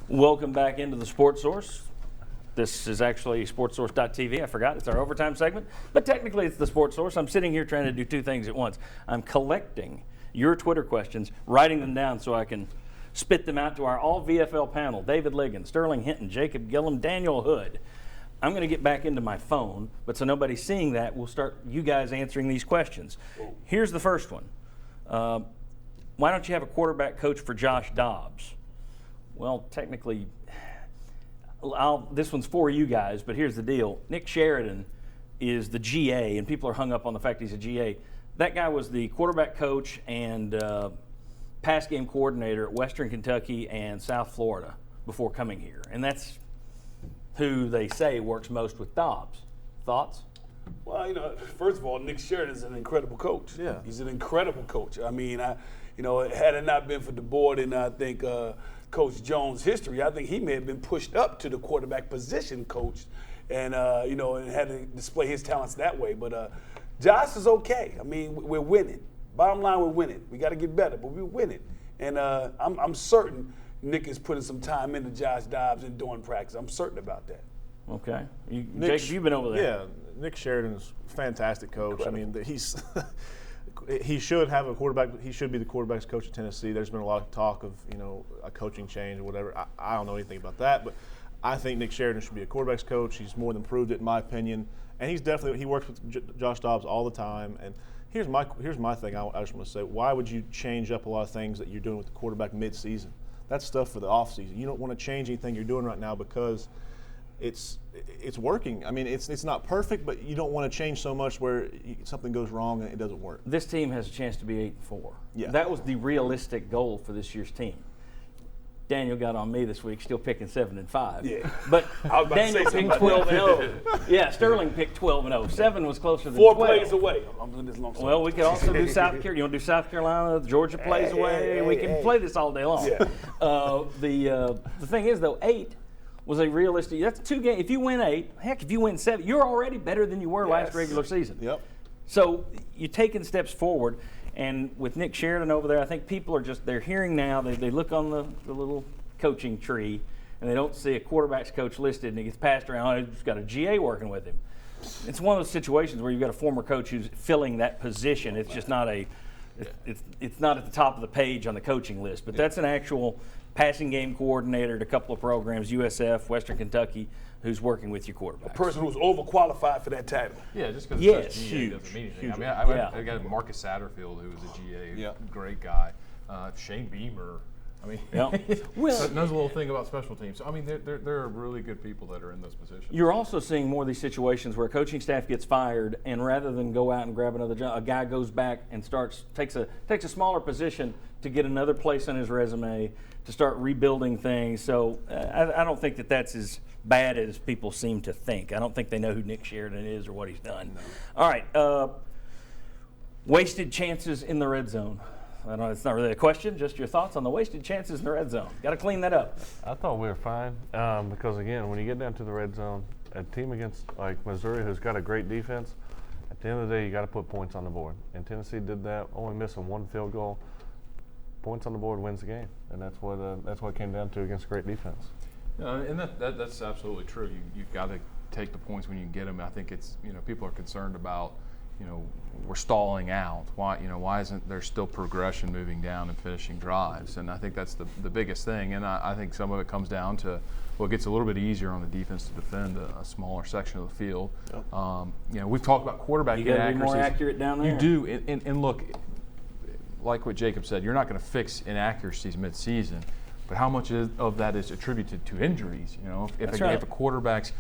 Welcome back into the Sports Source. This is actually SportsSource.tv. I forgot it's our overtime segment, but technically it's the Sports Source. I'm sitting here trying to do two things at once. I'm collecting your Twitter questions, writing them down so I can spit them out to our all VFL panel: David Liggins, Sterling Hinton, Jacob Gillum, Daniel Hood. I'm going to get back into my phone, but so nobody's seeing that, we'll start you guys answering these questions. Here's the first one. Why don't you have a quarterback coach for Josh Dobbs? Well, technically, this one's for you guys, but here's the deal. Nick Sheridan is the GA, and people are hung up on the fact he's a GA. That guy was the quarterback coach and pass game coordinator at Western Kentucky and South Florida before coming here. And that's who they say works most with Dobbs. Thoughts? Well, first of all, Nick Sheridan is an incredible coach. Yeah. He's an incredible coach. I mean, had it not been for DeBoer and I think Coach Jones' history, I think he may have been pushed up to the quarterback position coach and, and had to display his talents that way. But Josh is okay. I mean, we're winning. Bottom line, we're winning. We got to get better, but we're winning. And I'm certain Nick is putting some time into Josh Dobbs and doing practice. I'm certain about that. Okay. Jake, you've been over there. Yeah, Nick Sheridan is a fantastic coach. Incredible. I mean, he should have a quarterback. He should be the quarterback's coach at Tennessee. There's been a lot of talk of a coaching change or whatever. I don't know anything about that, but I think Nick Sheridan should be a quarterback's coach. He's more than proved it, in my opinion, and he works with Josh Dobbs all the time. And here's my thing. I just want to say, why would you change up a lot of things that you're doing with the quarterback mid-season? That's stuff for the offseason. You don't want to change anything you're doing right now because it's working. I mean, it's not perfect, but you don't want to change so much where something goes wrong and it doesn't work. This team has a chance to be 8-4. Yeah. That was the realistic goal for this year's team. Daniel got on me this week, still picking 7-5. Yeah. But I was about Daniel to say picked 12-0. Yeah, Sterling picked 12-0. 7 was closer than 4 12. plays away. I'm doing this long story. Well, we could also do South Carolina. You want to do South Carolina? Georgia plays away. We can play this all day long. Yeah. The thing is, though, 8 was a realistic. That's 2 games. If you win 8, heck, if you win 7, you're already better than you were last regular season. Yep. So you're taking steps forward. And with Nick Sheridan over there, I think people are they're hearing now. They look on the little coaching tree, and they don't see a quarterback's coach listed, and he gets passed around. He's got a GA working with him. It's one of those situations where you've got a former coach who's filling that position. It's just not it's not at the top of the page on the coaching list, but that's an actual passing game coordinator at a couple of programs, USF, Western Kentucky, who's working with your quarterback. A person who's overqualified for that title. Yeah, just because Yes. it's GA Huge. doesn't mean anything. Huge. I mean, I got Marcus Satterfield, who was a GA, Yeah. great guy. Shane Beamer. I mean, Yeah. knows a little thing about special teams. So, I mean, there are really good people that are in those positions. You're also seeing more of these situations where a coaching staff gets fired, and rather than go out and grab another job, a guy goes back and takes a smaller position to get another place on his resume to start rebuilding things. So I don't think that's as bad as people seem to think. I don't think they know who Nick Sheridan is or what he's done. No. All right, wasted chances in the red zone. I don't know, it's not really a question, just your thoughts on the wasted chances in the red zone. Got to clean that up. I thought we were fine because, again, when you get down to the red zone, a team against like Missouri who's got a great defense, at the end of the day, you got to put points on the board. And Tennessee did that, only missing 1 field goal. Points on the board wins the game, and that's what it came down to against a great defense. And that's absolutely true. You've got to take the points when you can get them. I think it's people are concerned about we're stalling out. Why isn't there still progression moving down and finishing drives? And I think that's the biggest thing. And I think some of it comes down to it gets a little bit easier on the defense to defend a smaller section of the field. Yep. We've talked about quarterback inaccuracies. You got to be more accurate down there. You do, and look, like what Jacob said, you're not going to fix inaccuracies mid-season. But how much of that is attributed to injuries? If a quarterback's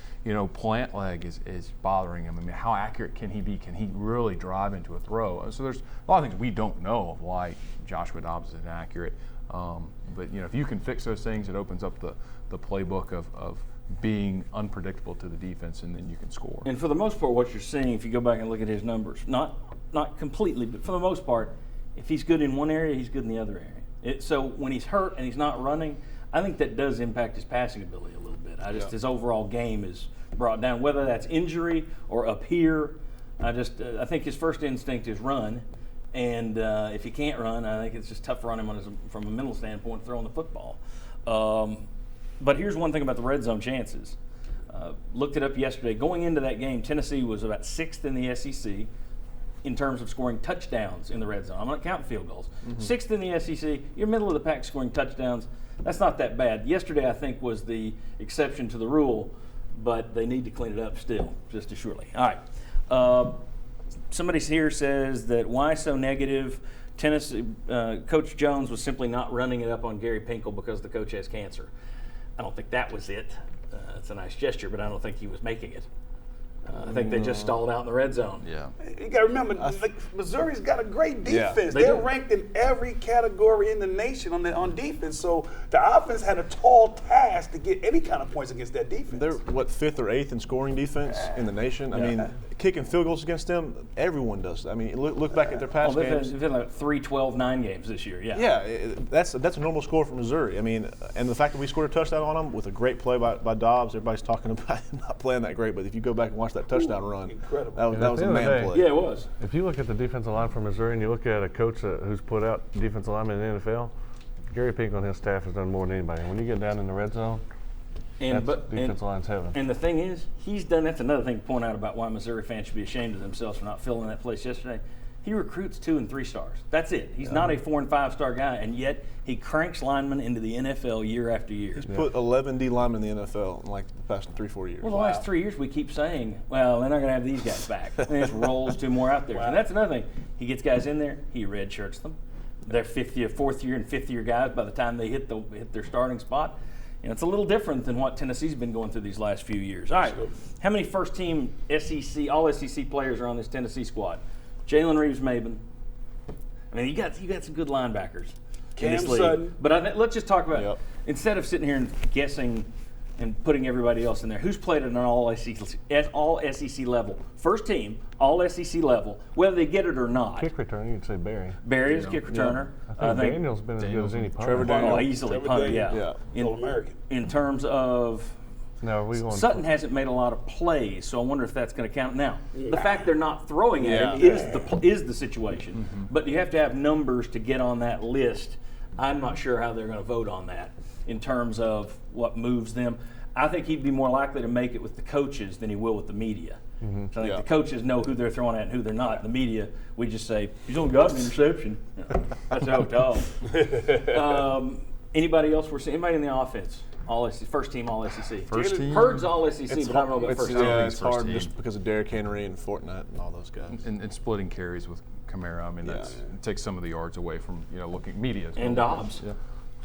plant leg is bothering him, I mean, how accurate can he be? Can he really drive into a throw? So there's a lot of things we don't know of why Joshua Dobbs is inaccurate. But if you can fix those things, it opens up the playbook of being unpredictable to the defense, and then you can score. And for the most part, what you're seeing, if you go back and look at his numbers, not completely, but for the most part, if he's good in one area, he's good in the other area. So when he's hurt and he's not running, I think that does impact his passing ability a little bit. His overall game is brought down, whether that's injury or up here. I think his first instinct is run, and if he can't run, I think it's just tough for him from a mental standpoint throwing the football. But here's one thing about the red zone chances. Looked it up yesterday. Going into that game, Tennessee was about 6th in the SEC in terms of scoring touchdowns in the red zone. I'm not counting field goals. 6th in the SEC. You're middle of the pack scoring touchdowns. That's not that bad. Yesterday, I think, was the exception to the rule, but they need to clean it up still, just as surely. All right. Somebody here says that why so negative? Tennessee Coach Jones was simply not running it up on Gary Pinkel because the coach has cancer. I don't think that was it. It's a nice gesture, but I don't think he was making it. I think they just stalled out in the red zone. Yeah. You got to remember, Missouri's got a great defense. They They're do. ranked in every category in the nation on defense. So the offense had a tall task to get any kind of points against that defense. They're what, 5th or 8th in scoring defense in the nation. I mean, kicking field goals against them, everyone does. I mean, look back at their past games. They've had like 3-12-9 games this year. Yeah. Yeah, that's a normal score for Missouri. I mean, and the fact that we scored a touchdown on them with a great play by Dobbs, everybody's talking about him not playing that great, but if you go back and watch that touchdown run, incredible. that was a at the end of the man day- play. Yeah, it was. If you look at the defensive line for Missouri and you look at a coach who's put out defensive linemen in the NFL, Gary Pinkel and his staff has done more than anybody. When you get down in the red zone, that's defensive line's heaven. And the thing is, he's done. That's another thing to point out about why Missouri fans should be ashamed of themselves for not filling that place yesterday. He recruits 2 and 3 stars. That's it. He's not a 4 and 5 star guy, and yet he cranks linemen into the NFL year after year. He's put 11 D linemen in the NFL in like the past 3-4 years. Well, the last 3 years we keep saying, well, they're not going to have these guys back. And he just rolls 2 more out there. And that's another thing. He gets guys in there. He redshirts them. They're 4th year and 5th year guys by the time they hit their starting spot. And it's a little different than what Tennessee's been going through these last few years. All right, how many first-team SEC, all SEC players are on this Tennessee squad? Jalen Reeves-Maben. I mean, you got some good linebackers in this Cam league. Sutton. But let's just talk about Yep. instead of sitting here and guessing and putting everybody else in there, who's played at an all SEC level? First team, all SEC level, whether they get it or not. Kick return, you'd say Barry. Barry is kick returner. I think Daniel's been as good as any punter. Trevor Daniel. Oh, easily Trevor punter, Daniel. yeah. All-American. In terms of Now, are we going Sutton hasn't made a lot of plays, so I wonder if that's going to count. Now, the fact they're not throwing at him is the situation, but you have to have numbers to get on that list. I'm not sure how they're going to vote on that in terms of what moves them. I think he'd be more likely to make it with the coaches than he will with the media. So I think the coaches know who they're throwing at and who they're not. The media, we just say, he's only got an interception. That's how it's all. Anybody else we're seeing? Anybody in the offense? All SEC, first team All SEC. First team? Herd's All SEC, but I don't know about It's, first yeah, team. it's First hard team. just because of Derrick Henry and Fortnite and all those guys. And splitting carries with Kamara. I mean, it takes some of the yards away from looking media. And Dobbs. Yeah.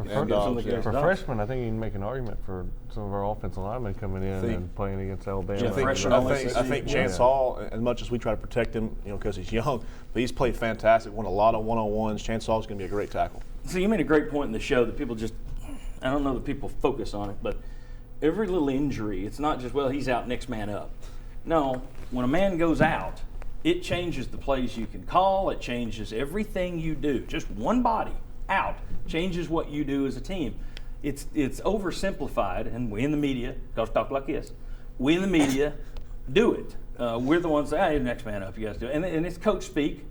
And Dobbs, yeah. For freshmen, I think you can make an argument for some of our offensive linemen coming in and playing against Alabama. Yeah, I think, freshman I all think, I SEC. think Chance Hall, as much as we try to protect him, because he's young, but he's played fantastic, won a lot of one-on-ones. Chance Hall's going to be a great tackle. So you made a great point in the show that people just, I don't know that people focus on it, but every little injury, it's not just, well, he's out, next man up. No, when a man goes out, it changes the plays you can call. It changes everything you do. Just one body out changes what you do as a team. It's oversimplified, and we in the media, because talk like this, we in the media do it. We're the ones that, hey, next man up, you guys do it. And it's coach speak.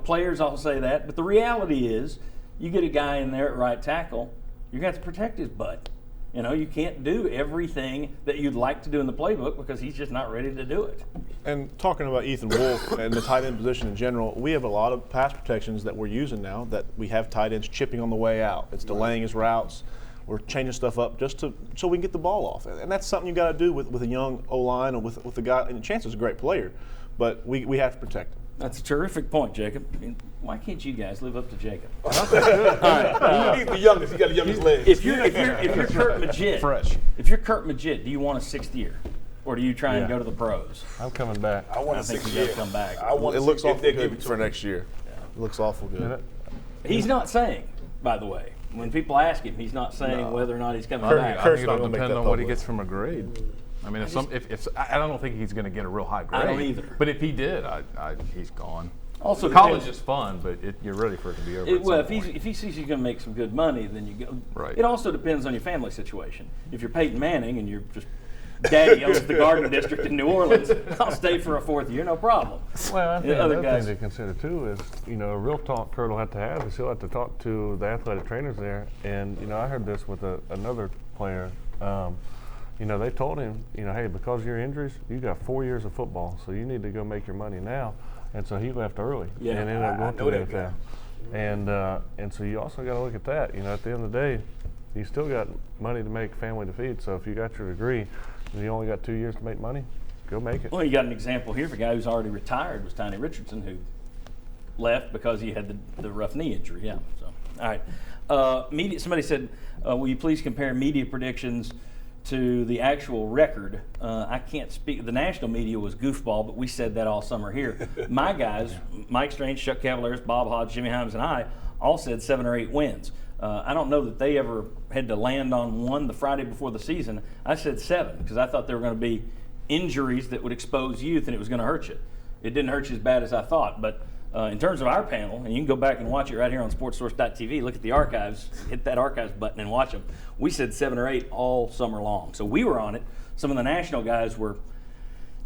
Players all say that. But the reality is, you get a guy in there at right tackle, you're going to have to protect his butt. You can't do everything that you'd like to do in the playbook because he's just not ready to do it. And talking about Ethan Wolf and the tight end position in general, we have a lot of pass protections that we're using now that we have tight ends chipping on the way out. It's delaying his routes. We're changing stuff up just so we can get the ball off. And that's something you got to do with a young O-line or with a guy. And Chance is a great player, but we have to protect him. That's a terrific point, Jacob. I mean, why can't you guys live up to Jacob? He's the youngest. He got the youngest legs. If you're Kurt Magid, Fresh. If you're Kurt Magid, do you want a 6th year, or do you try and go to the pros? I'm coming back. I want I to think see he does come back. I want It to looks see if awful they give good it for to him. next year. It looks awful good. He's not saying, by the way, when people ask him, he's not saying whether or not he's coming Kurt- back. I Kurt's think not it'll gonna make depend that on what he public. gets from a grade. I mean, if I don't think he's going to get a real high grade. I don't either. But if he did, he's gone. Also, College is fun, but you're ready for it to be over. at well, some point. if he sees he's going to make some good money, then you go. Right. It also depends on your family situation. If you're Peyton Manning and you're just daddy owns the Garden District in New Orleans, I'll stay for a 4th year, no problem. Well, I think other another guys- thing to consider too is, a real talk Kurt will have to have is he'll have to talk to the athletic trainers there. And I heard this with another player You know, they told him, you know, hey, because of your injuries, you got 4 years of football, so you need to go make your money now. And so he left early Yeah, and ended up I going know to the that NFL. And so you also got to look at that. You know, at the end of the day, you still got money to make, family to feed. So if you got your degree and you only got 2 years to make money, go make it. Well, you got an example here of a guy who's already retired, was Tiny Richardson, who left because he had the rough knee injury. Yeah. So, all right. Media. Somebody said, "Will you please compare media predictions to the actual record?" I can't speak. The national media was goofball, but we said that all summer here. My guys, Mike Strange, Chuck Cavaliers, Bob Hodge, Jimmy Hyams, and I all said 7 or 8 wins. I don't know that they ever had to land on one the Friday before the season. I said 7 because I thought there were going to be injuries that would expose youth and it was going to hurt you. It didn't hurt you as bad as I thought, but in terms of our panel, and you can go back and watch it right here on sportsource.tv, look at the archives, hit that archives button and watch them. We said 7 or 8 all summer long. So we were on it. Some of the national guys were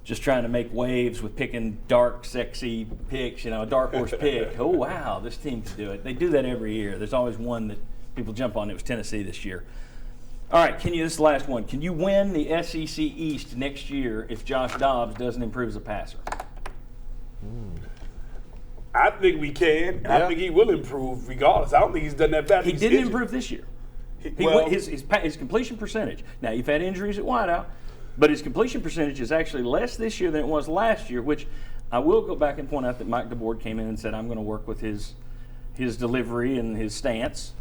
just trying to make waves with picking dark, sexy picks, you know, a dark horse pick. Oh, wow, this team can do it. They do that every year. There's always one that people jump on. It was Tennessee this year. All right, this is the last one. Can you win the SEC East next year if Josh Dobbs doesn't improve as a passer? I think we can. Yeah. I think he will improve regardless. I don't think he's done that bad. He didn't improve this year. Well, His completion percentage. Now, you've had injuries at wideout, but his completion percentage is actually less this year than it was last year, which I will go back and point out that Mike DeBoard came in and said, I'm going to work with his delivery and his stance.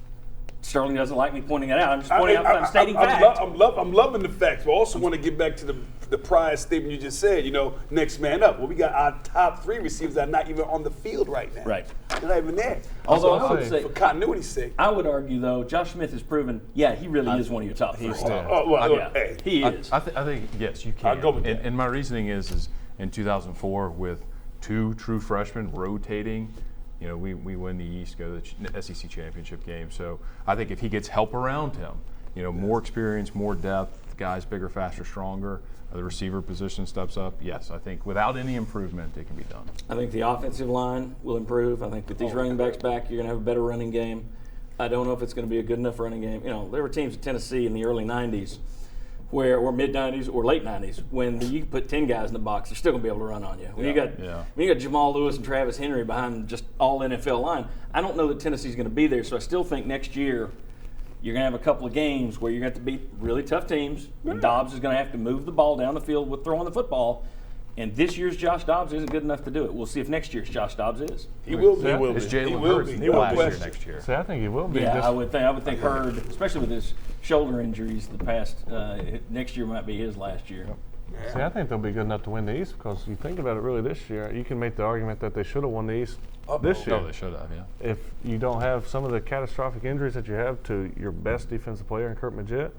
Sterling doesn't like me pointing it out. I'm just pointing out that I'm stating facts. I'm loving the facts, but I also want to get back to the prior statement you just said, you know, next man up. Well, we got our top 3 receivers that are not even on the field right now. Right. They're not even there. Although So I would say, for continuity's sake. I would argue, though, Josh Smith has proven, yeah, he really is one of your top 3. Well, hey. He is. I think yes, you can. I'll go with that. And my reasoning is in 2004 with 2 true freshmen rotating, you know, we win the East, go to the SEC championship game. So I think if he gets help around him, you know, more experience, more depth, guys bigger, faster, stronger, the receiver position steps up. Yes, I think without any improvement, it can be done. I think the offensive line will improve. I think with these running backs back, you're going to have a better running game. I don't know if it's going to be a good enough running game. You know, there were teams in Tennessee in the early 90s or mid-90s or late 90s when you put 10 guys in the box, they're still going to be able to run on you. When you got Jamal Lewis and Travis Henry behind just all NFL line, I don't know that Tennessee's going to be there. So I still think next year you're going to have a couple of games where you're going to have to beat really tough teams. And Dobbs is going to have to move the ball down the field with throwing the football. And this year's Josh Dobbs isn't good enough to do it. We'll see if next year's Josh Dobbs is. He will be. Is He Jalen will Hurts be. last year, question. next year? See, I think he will be. Yeah, I would think Hurd, especially with his shoulder injuries the past, next year might be his last year. See, I think they'll be good enough to win the East because you think about it really this year, you can make the argument that they should have won the East this year. No, they should have, yeah. If you don't have some of the catastrophic injuries that you have to your best defensive player in Kurt Maggitt,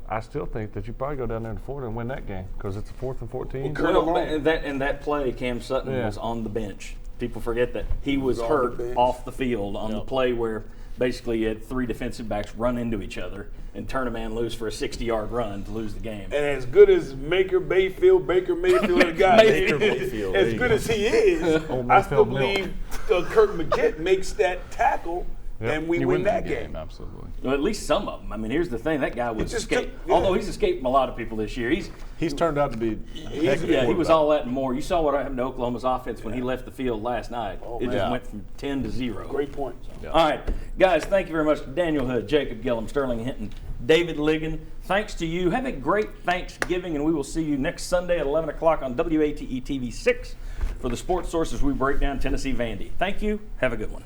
I still think that you probably go down there in Florida and win that game because it's a 4th and 14. Well, and that play, Cam Sutton was on the bench. People forget that he was hurt off the field on the play where basically you had 3 defensive backs run into each other and turn a man loose for a 60-yard run to lose the game. And as good as Baker Mayfield, the guy, as good as he is, I still believe Kurt Maggitt makes that tackle. And we win that game. Absolutely. Well, at least some of them. I mean, here's the thing: that guy was just escaped. took- Although he's escaped from a lot of people this year, He's turned out to be. he was all that and more. You saw what happened to Oklahoma's offense when he left the field last night. It just went from 10 to 0. Great point. All right, guys, thank you very much to Daniel Hood, Jacob Gillum, Sterling Hinton, David Ligon. Thanks to you. Have a great Thanksgiving, and we will see you next Sunday at 11 o'clock on WATE TV 6 for the Sports Source as we break down Tennessee Vandy. Thank you. Have a good one.